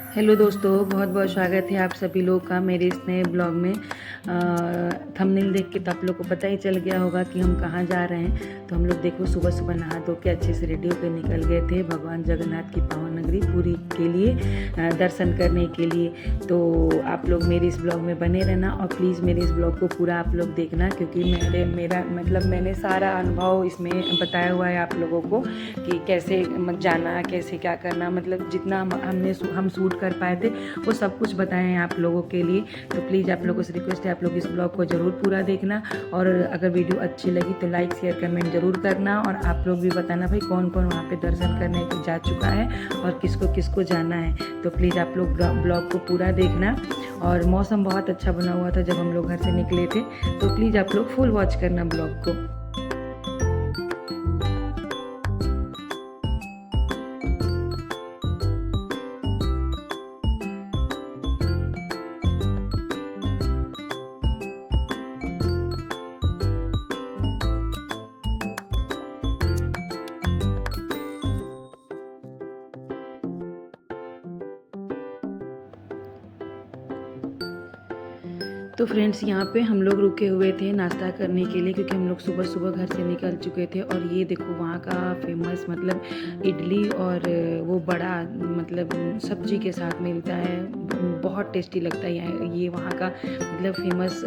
Hello दोस्तों, बहुत बहुत स्वागत है आप सभी लोग का मेरे इस नए ब्लॉग में। थंबनेल देख के तो आप लोग को पता ही चल गया होगा कि हम कहाँ जा रहे हैं। तो हम लोग देखो सुबह सुबह नहा धो के अच्छे से रेडी होकर निकल गए थे भगवान जगन्नाथ की पावन नगरी पुरी के लिए दर्शन करने के लिए। तो आप लोग मेरे इस ब्लॉग में बने रहना और प्लीज़ मेरे इस ब्लॉग को पूरा आप लोग देखना, क्योंकि मैंने सारा अनुभव इसमें बताया हुआ है आप लोगों को कि कैसे जाना, कैसे क्या करना, मतलब जितना हम शूट कर पाए थे वो सब कुछ बताए हैं आप लोगों के लिए। तो प्लीज़ आप लोगों से रिक्वेस्ट है, आप लोग इस ब्लॉग को ज़रूर पूरा देखना और अगर वीडियो अच्छी लगी तो लाइक शेयर कमेंट ज़रूर करना। और आप लोग भी बताना भाई कौन कौन वहाँ पे दर्शन करने के जा चुका है और किसको किसको जाना है। तो प्लीज़ आप लोग ब्लॉग को पूरा देखना। और मौसम बहुत अच्छा बना हुआ था जब हम लोग घर से निकले थे, तो प्लीज़ आप लोग फुल वॉच करना ब्लॉग को। तो फ्रेंड्स, यहाँ पे हम लोग रुके हुए थे नाश्ता करने के लिए, क्योंकि हम लोग सुबह सुबह घर से निकल चुके थे। और ये देखो वहाँ का फेमस मतलब इडली और वो बड़ा मतलब सब्जी के साथ मिलता है, बहुत टेस्टी लगता है। ये वहाँ का मतलब फेमस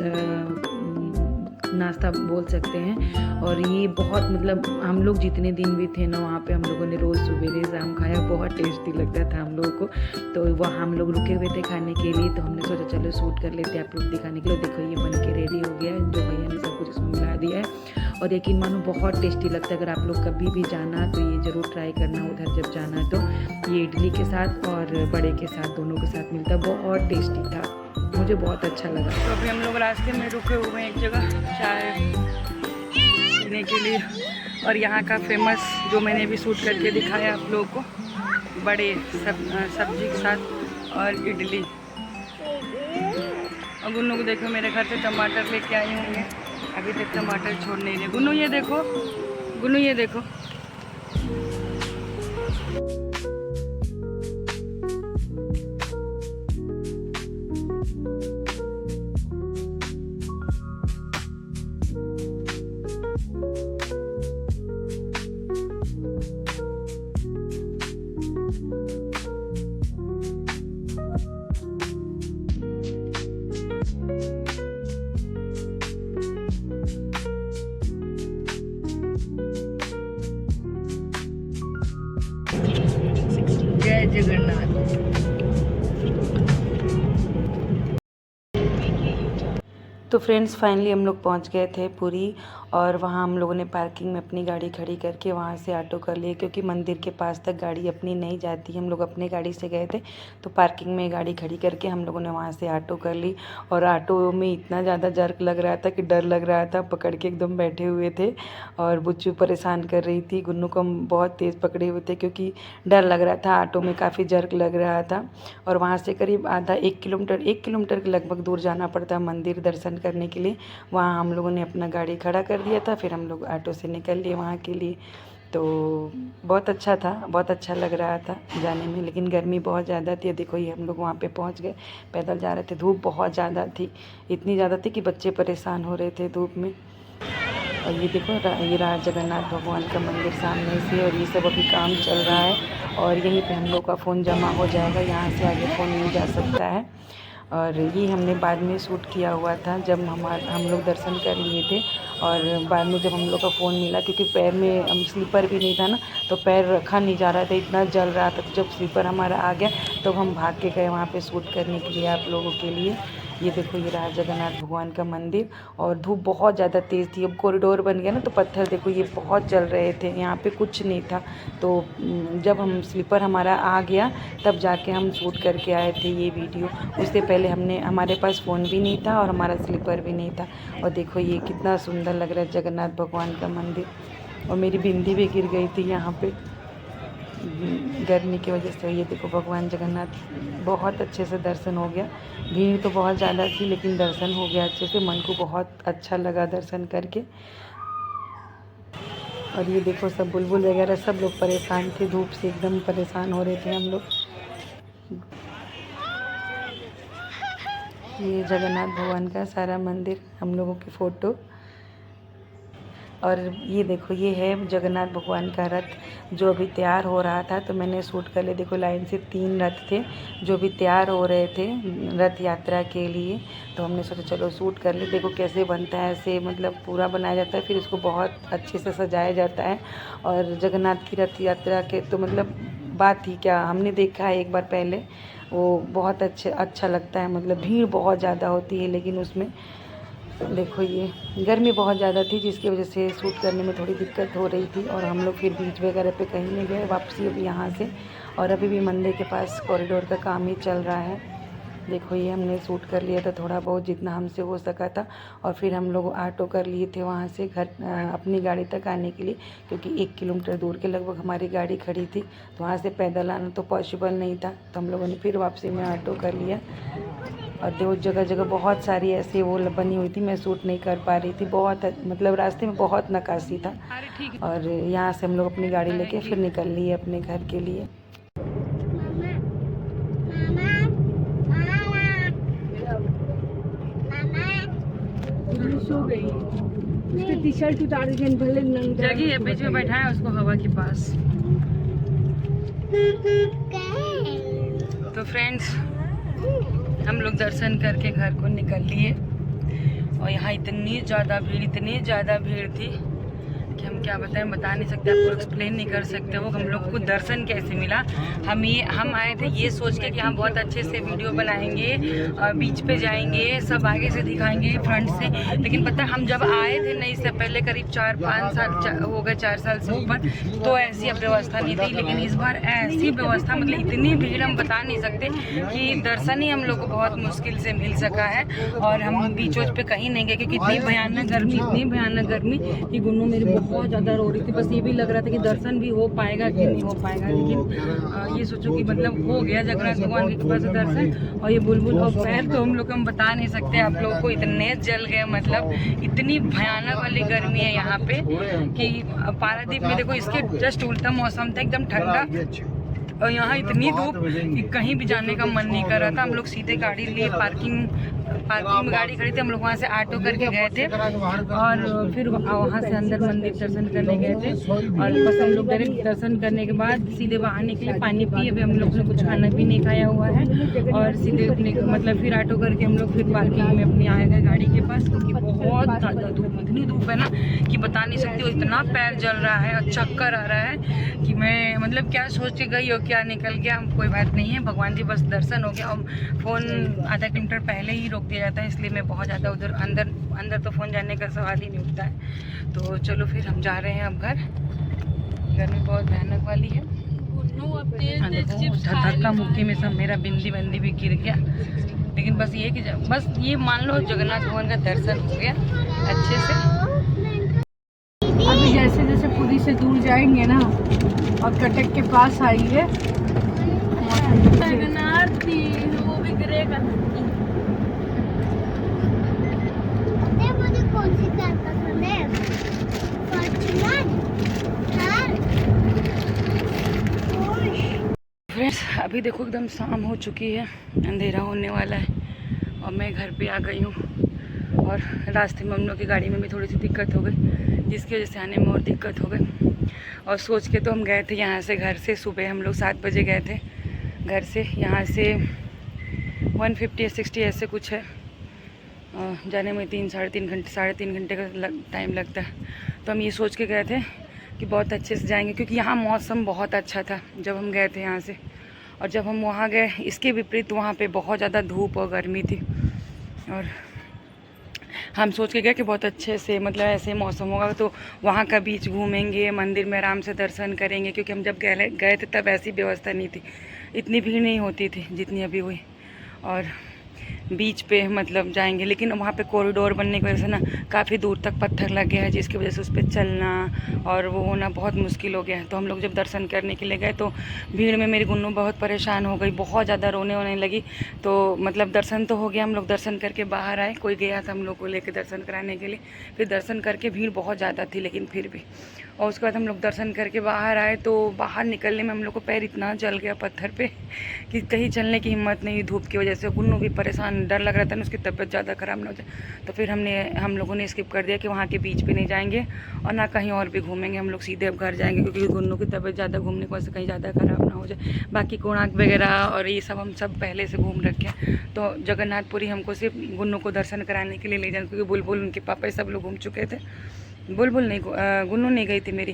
नाश्ता बोल सकते हैं। और ये बहुत मतलब हम लोग जितने दिन भी थे ना वहाँ पे हम लोगों ने रोज़ सवेरे शाम खाया, बहुत टेस्टी लगता था हम लोगों को। तो वहाँ हम लोग रुके हुए थे खाने के लिए, तो हमने सोचा चलो शूट कर लेते हैं आप लोग दिखाने के लिए। देखो ये बन के रेडी हो गया है, जो भैया ने सब कुछ इसमें मिला दिया है। और यकीन मानो बहुत टेस्टी लगता है। अगर आप लोग कभी भी जाना तो ये ज़रूर ट्राई करना उधर जब जाना। तो ये इडली के साथ और बड़े के साथ दोनों के साथ मिलता, बहुत टेस्टी था, मुझे बहुत अच्छा लगा। तो अभी हम लोग रास्ते में रुके हुए हैं एक जगह चाय पीने के लिए। और यहाँ का फेमस जो मैंने भी शूट करके दिखाया आप लोगों को, बड़े सब्जी के साथ और इडली। और गुन्नू को देखो मेरे घर से टमाटर लेके आई होंगे, अभी तक टमाटर छोड़ नहीं रहे। गुन्नू ये देखो, गुन्नू ये देखो। जय जगन्नाथ। तो फ्रेंड्स फाइनली हम लोग पहुंच गए थे पुरी। और वहां हम लोगों ने पार्किंग में अपनी गाड़ी खड़ी करके वहां से ऑटो कर लिए, क्योंकि मंदिर के पास तक गाड़ी अपनी नहीं जाती। हम लोग अपने गाड़ी से गए थे, तो पार्किंग में गाड़ी खड़ी करके हम लोगों ने वहां से ऑटो कर ली। और ऑटो में इतना ज़्यादा जर्क लग रहा था कि डर लग रहा था, पकड़ के एकदम बैठे हुए थे। और बुच्चू परेशान कर रही थी, गुन्नू को हम बहुत तेज़ पकड़े हुए थे क्योंकि डर लग रहा था, ऑटो में काफ़ी जर्क लग रहा था। और वहाँ से करीब आधा 1 किलोमीटर के लगभग दूर जाना पड़ता मंदिर दर्शन करने के लिए। वहाँ हम लोगों ने अपना गाड़ी खड़ा कर दिया था, फिर हम लोग ऑटो से निकल लिए वहाँ के लिए। तो बहुत अच्छा था, बहुत अच्छा लग रहा था जाने में, लेकिन गर्मी बहुत ज़्यादा थी। देखो ये हम लोग वहाँ पे पहुँच गए, पैदल जा रहे थे, धूप बहुत ज़्यादा थी, इतनी ज़्यादा थी कि बच्चे परेशान हो रहे थे धूप में। और ये देखो ये रहा जगन्नाथ भगवान का मंदिर सामने से। और ये सब अभी काम चल रहा है और यहीं पे हम लोग का फ़ोन जमा हो जाएगा, यहाँ से आगे फ़ोन नहीं जा सकता है। और ये हमने बाद में शूट किया हुआ था जब हम लोग दर्शन कर लिए थे। और बाद में जब हम लोग का फ़ोन मिला, क्योंकि पैर में स्लीपर भी नहीं था ना, तो पैर रखा नहीं जा रहा था, इतना जल रहा था। तो जब स्लीपर हमारा आ गया तो हम भाग के गए वहाँ पे शूट करने के लिए आप लोगों के लिए। ये देखो ये रहा जगन्नाथ भगवान का मंदिर। और धूप बहुत ज़्यादा तेज़ थी, अब कॉरिडोर बन गया ना, तो पत्थर देखो ये बहुत जल रहे थे, यहाँ पे कुछ नहीं था। तो जब हम स्लीपर हमारा आ गया तब जाके हम शूट करके आए थे ये वीडियो। उससे पहले हमारे पास फ़ोन भी नहीं था और हमारा स्लीपर भी नहीं था। और देखो ये कितना सुंदर लग रहा है जगन्नाथ भगवान का मंदिर। और मेरी बिंदी भी गिर गई थी यहाँ पे गर्मी की वजह से। ये देखो भगवान जगन्नाथ, बहुत अच्छे से दर्शन हो गया। भीड़ तो बहुत ज़्यादा थी लेकिन दर्शन हो गया अच्छे से, मन को बहुत अच्छा लगा दर्शन करके। और ये देखो सब बुलबुल वगैरह सब लोग परेशान थे, धूप से एकदम परेशान हो रहे थे हम लोग। ये जगन्नाथ भगवान का सारा मंदिर, हम लोगों की फ़ोटो। और ये देखो, ये है जगन्नाथ भगवान का रथ जो अभी तैयार हो रहा था, तो मैंने शूट कर लिया। देखो लाइन से 3 रथ थे जो भी तैयार हो रहे थे रथ यात्रा के लिए, तो हमने सोचा चलो शूट कर ले। देखो कैसे बनता है, ऐसे मतलब पूरा बनाया जाता है, फिर इसको बहुत अच्छे से सजाया जाता है। और जगन्नाथ की रथ यात्रा के तो मतलब बात ही क्या, हमने देखा है एक बार पहले, वो बहुत अच्छा लगता है। मतलब भीड़ बहुत ज़्यादा होती है, लेकिन उसमें देखो ये गर्मी बहुत ज़्यादा थी, जिसकी वजह से शूट करने में थोड़ी दिक्कत हो रही थी। और हम लोग फिर बीच वगैरह पे कहीं नहीं गए, वापसी अभी यहाँ से। और अभी भी मंदिर के पास कॉरिडोर का काम ही चल रहा है। देखो ये हमने शूट कर लिया था थोड़ा बहुत जितना हमसे हो सका था। और फिर हम लोग ऑटो कर लिए थे वहाँ से घर अपनी गाड़ी तक आने के लिए, क्योंकि 1 किलोमीटर दूर के लगभग हमारी गाड़ी खड़ी थी, तो वहाँ से पैदल आना तो पॉसिबल नहीं था। तो हम लोगों ने फिर वापसी में ऑटो कर लिया। और दो जगह जगह बहुत सारी ऐसी वो बनी हुई थी, मैं शूट नहीं कर पा रही थी। बहुत मतलब रास्ते में बहुत नक्काशी था। और यहाँ से हम लोग अपनी गाड़ी लेके फिर निकल लिए अपने घर के लिए। सो गई, उसके टी शर्ट उतार के भले जगह है, बीच में बैठा है उसको हवा के पास। तो फ्रेंड्स, हम लोग दर्शन करके घर को निकल लिए। और यहाँ इतनी ज़्यादा भीड़ थी कि हम क्या बताएं, बता नहीं सकते, आपको एक्सप्लेन नहीं कर सकते वो हम लोग को दर्शन कैसे मिला। हम आए थे ये सोच के कि हम बहुत अच्छे से वीडियो बनाएंगे, बीच पे जाएंगे, सब आगे से दिखाएंगे फ्रंट से। लेकिन पता हम जब आए थे नहीं, इससे पहले करीब 4-5 साल हो गए, 4 साल से ऊपर, तो ऐसी व्यवस्था नहीं थी। लेकिन इस बार ऐसी व्यवस्था, मतलब इतनी भीड़ हम बता नहीं सकते कि दर्शन ही हम लोग को बहुत मुश्किल से मिल सका है। और हम बीच पे कहीं नहीं गए क्योंकि इतनी भयानक गर्मी कि गुन्नू मेरी बहुत ज़्यादा रो रही थी। बस ये भी लग रहा था कि दर्शन भी हो पाएगा कि नहीं हो पाएगा। लेकिन ये सोचो कि मतलब हो गया जगन्नाथ भगवान के कृपा से दर्शन। और ये बुलबुल और पैर तो हम बता नहीं सकते आप लोगों को, इतने जल गए। मतलब इतनी भयानक वाली गर्मी है यहाँ पे कि पारादीप में देखो इसके जस्ट उल्टा मौसम था, एकदम ठंडा। और यहाँ इतनी धूप कि कहीं भी जाने का मन नहीं कर रहा था। हम लोग सीधे गाड़ी लिए, पार्किंग में गाड़ी खड़ी थी, हम लोग वहाँ से ऑटो करके गए थे। और फिर वहाँ से अंदर मंदिर दर्शन करने गए थे। और बस हम लोग डायरेक्ट दर्शन करने के बाद सीधे बाहर निकले, पानी पिए। अभी हम लोग ने कुछ खाना भी नहीं खाया हुआ है। और सीधे अपने मतलब फिर ऑटो करके हम लोग फिर पार्किंग में अपनी आए गए गाड़ी के पास, क्योंकि बहुत ज़्यादा धूप, इतनी धूप है ना कि बता नहीं सकती। इतना पैर जल रहा है और चक्कर आ रहा है कि मैं मतलब क्या सोच के गई हो क्या निकल गया। कोई बात नहीं है, भगवान जी बस दर्शन हो गया। और फ़ोन आधा किलोमीटर पहले ही रोक दिया जाता है, इसलिए मैं बहुत ज़्यादा उधर अंदर तो फ़ोन जाने का सवाल ही नहीं उठता है। तो चलो फिर हम जा रहे हैं अब घर। गर्मी बहुत भयानक वाली है। धक्का मुक्की में सब मेरा बिंदी भी गिर गया। लेकिन बस ये कि बस ये मान लो जगन्नाथ भगवान का दर्शन हो गया अच्छे से। अभी जैसे जैसे पुरी से दूर जाएंगे ना और कटक के पास आएंगे, वो भी गिरेगा। मुझे कौन सी कार पसंद है? फ्रेंड्स, अभी देखो एकदम शाम हो चुकी है, अंधेरा होने वाला है और मैं घर पे आ गई हूँ। और रास्ते में हम लोग की गाड़ी में भी थोड़ी सी दिक्कत हो गई, जिसकी वजह से आने में और दिक्कत हो गई। और सोच के तो हम गए थे यहाँ से, घर से सुबह हम लोग 7 बजे गए थे घर से। यहाँ से 150 या 60 ऐसे कुछ है, जाने में 3-3.5 घंटे का टाइम लगता है। तो हम ये सोच के गए थे कि बहुत अच्छे से जाएंगे, क्योंकि यहाँ मौसम बहुत अच्छा था जब हम गए थे यहाँ से। और जब हम वहाँ गए, इसके विपरीत वहाँ पे बहुत ज़्यादा धूप और गर्मी थी। और हम सोच के गए कि बहुत अच्छे से मतलब ऐसे मौसम होगा तो वहाँ का बीच घूमेंगे, मंदिर में आराम से दर्शन करेंगे। क्योंकि हम जब गए थे तब ऐसी व्यवस्था नहीं थी, इतनी भीड़ नहीं होती थी जितनी अभी हुई। और बीच पे मतलब जाएंगे, लेकिन वहाँ पे कॉरिडोर बनने की वजह से ना काफ़ी दूर तक पत्थर लग गया है, जिसकी वजह से उस पर चलना और वो होना बहुत मुश्किल हो गया है। तो हम लोग जब दर्शन करने के लिए गए तो भीड़ में मेरी गुन्नू बहुत परेशान हो गई, बहुत ज़्यादा रोने वोने लगी। तो मतलब दर्शन तो हो गया, हम लोग दर्शन करके बाहर आए, कोई गया था हम लोग को लेकर दर्शन कराने के लिए। फिर दर्शन करके भीड़ बहुत ज़्यादा थी लेकिन फिर भी। और उसके बाद हम लोग दर्शन करके बाहर आए तो बाहर निकलने में हम लोग को पैर इतना जल गया पत्थर पे कि कहीं चलने की हिम्मत नहीं, धूप की वजह से। गुन्नू भी परेशान डर लग रहा था ना उसकी तबीयत ज़्यादा ख़राब ना हो जाए, तो फिर हम लोगों ने स्किप कर दिया कि वहाँ के बीच पे नहीं जाएंगे और ना कहीं और भी घूमेंगे। हम लोग सीधे अब घर जाएंगे क्योंकि गुन्नू की तबीयत ज़्यादा घूमने की वजह से कहीं ज़्यादा ख़राब ना हो जाए। बाकी कोणार्क वगैरह और ये सब हम सब पहले से घूम रखे हैं, तो जगन्नाथपुरी हमको सिर्फ गुन्नू को दर्शन कराने के लिए ले जाना, क्योंकि बुलबुल उनके पापा सब लोग घूम चुके थे। बुलबुल नहीं, गुन्नू नहीं गई थी मेरी,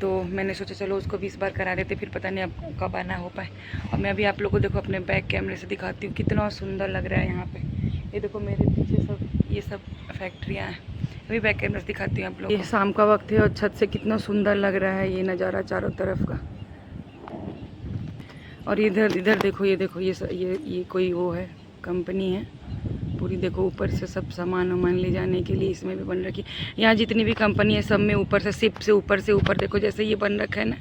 तो मैंने सोचा चलो उसको भी इस बार करा देते, फिर पता नहीं अब कब आना हो पाए। और मैं अभी आप लोगों को देखो अपने बैक कैमरे से दिखाती हूँ कितना सुंदर लग रहा है यहाँ पे। ये देखो मेरे पीछे ये सब फैक्ट्रियाँ हैं। अभी बैक कैमरे से दिखाती हूँ आप लोग। ये शाम का वक्त है और छत से कितना सुंदर लग रहा है ये नज़ारा चारों तरफ का। और इधर देखो, ये देखो ये कोई वो है, कंपनी है पूरी। देखो ऊपर से सब सामान वामान ले जाने के लिए इसमें भी बन रखी। यहाँ जितनी भी कंपनी है सब में ऊपर से शिप से ऊपर देखो जैसे ये बन रखा है ना,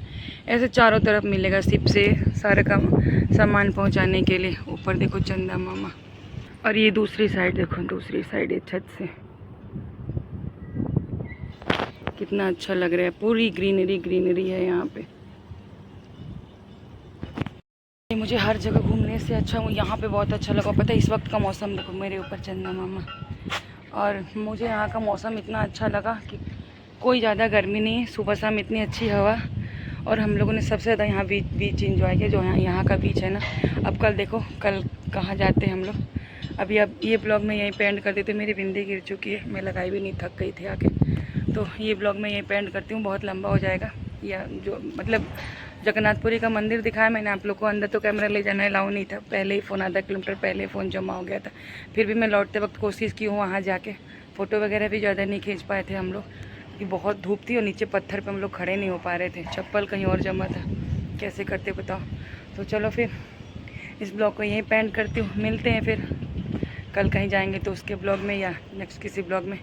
ऐसे चारों तरफ मिलेगा शिप से सारा काम सामान पहुँचाने के लिए। ऊपर देखो चंदा मामा, और ये दूसरी साइड देखो, दूसरी साइड है छत से कितना अच्छा लग रहा है। पूरी ग्रीनरी है यहाँ पे। मुझे हर जगह घूमने से अच्छा यहाँ पे बहुत अच्छा लगा। पता है इस वक्त का मौसम देखो मेरे ऊपर चंदा मामा, और मुझे यहाँ का मौसम इतना अच्छा लगा कि कोई ज़्यादा गर्मी नहीं है, सुबह शाम इतनी अच्छी हवा। और हम लोगों ने सबसे ज़्यादा यहाँ बीच इंजॉय किया, जो यहाँ का बीच है ना। अब कल देखो कल कहाँ जाते हैं हम लोग। अभी अब ये ब्लॉग में यहीं पे एंड कर देती हूँ। मेरी बिंदी गिर चुकी है, मैं लगाई भी नहीं, थक गई थी आके, तो ये ब्लॉग में यहीं पे एंड करती हूँ, बहुत लंबा हो जाएगा। या जो मतलब जगन्नाथपुरी का मंदिर दिखाया मैंने आप लोग को, अंदर तो कैमरा ले जाना अलाउ नहीं था, पहले ही फ़ोन आधा किलोमीटर पहले फ़ोन जमा हो गया था। फिर भी मैं लौटते वक्त कोशिश की हूँ वहाँ जाके फ़ोटो वगैरह भी ज़्यादा नहीं खींच पाए थे हम लोग, क्योंकि बहुत धूप थी और नीचे पत्थर पे हम लोग खड़े नहीं हो पा रहे थे, चप्पल कहीं और जमा था, कैसे करते बताओ। तो चलो फिर इस ब्लॉग को यहीं पेंड करती हूँ, मिलते हैं फिर कल कहीं जाएंगे तो उसके ब्लॉग में या नेक्स्ट किसी ब्लॉग में।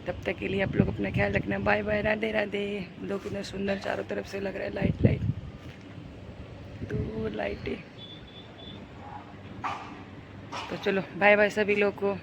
तब तक के लिए आप लोग अपना ख्याल रखना, बाय बाय, राधे राधे। दो कितना सुंदर चारों तरफ से लग रहा है, लाइट दूर लाइटें। तो चलो बाय बाय सभी लोग को।